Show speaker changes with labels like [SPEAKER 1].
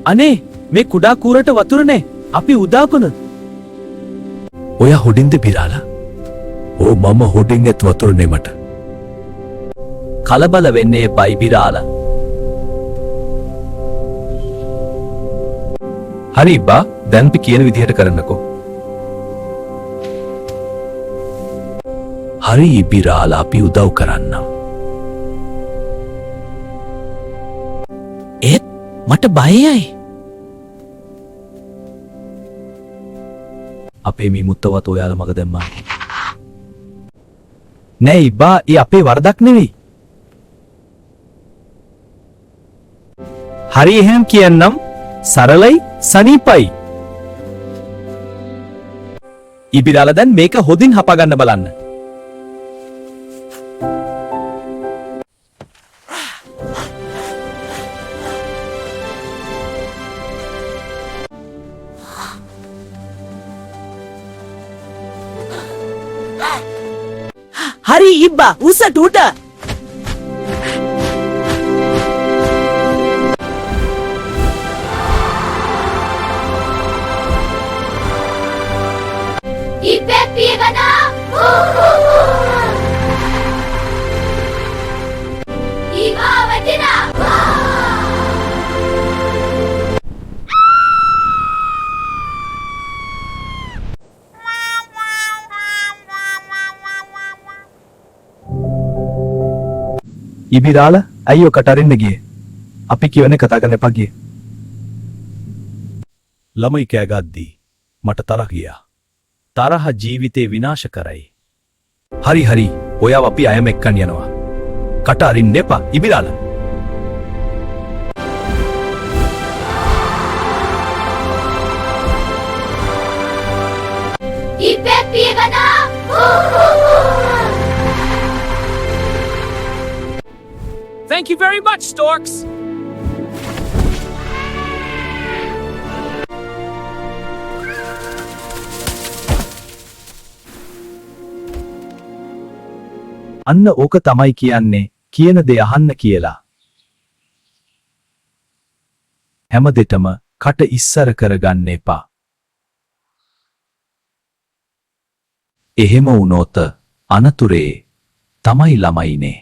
[SPEAKER 1] අනේ මේ කුඩා කූරට වතුරනේ අපි උදාපන.
[SPEAKER 2] ඔය හොඩින්ද බිරාලා? ඕ මම හොඩින් ඇත් වතුරනේ මට.
[SPEAKER 1] කලබල වෙන්නේ එපයි බිරාලා.
[SPEAKER 2] හරි බා දැන් අපි කියන විදිහට කරන්නකෝ. හරි බිරාලා අපි උදව් කරන්නම්.
[SPEAKER 1] ඒත් මට බයයි.
[SPEAKER 2] අපේ මේ මුත්තවත් ඔයාලා මග දැම්මා. නෑ ඉබ්බා ඒ අපේ වරදක් නෙවෙයි.
[SPEAKER 1] හරි එහෙනම් කියන්නම් සරලයි සනීපයි. ඉබිරාලා දැන් මේක හොදින් හපා ගන්න බලන්න. හරි ඉබ්බා උසට උඩ.
[SPEAKER 3] ඉබ්බෙක් පියවනා. ඊවා වටිනා.
[SPEAKER 2] ඉබිරාලා අයියෝ කටරින්න ගියේ. අපි කියවනේ කතා කරන්න එපා ගියේ. ළමයි කෑ ගද්දී මට තරහ ගියා.
[SPEAKER 1] තරහ ජීවිතේ විනාශ කරයි.
[SPEAKER 2] හරි හරි ඔයාව අපි අයම එක්කන් යනවා. කට අරින්න එපා ඉබිරාලා.
[SPEAKER 3] ඉබ්බෙක් පියවනා.
[SPEAKER 1] Thank you very much, Storks.
[SPEAKER 2] අන්න ඕක තමයි කියන්නේ කියන දේ අහන්න කියලා. හැම දෙටම කට ඉස්සර කරගන්න එපා. එහෙම වුණොත් අනතුරේ තමයි ළමයිනේ.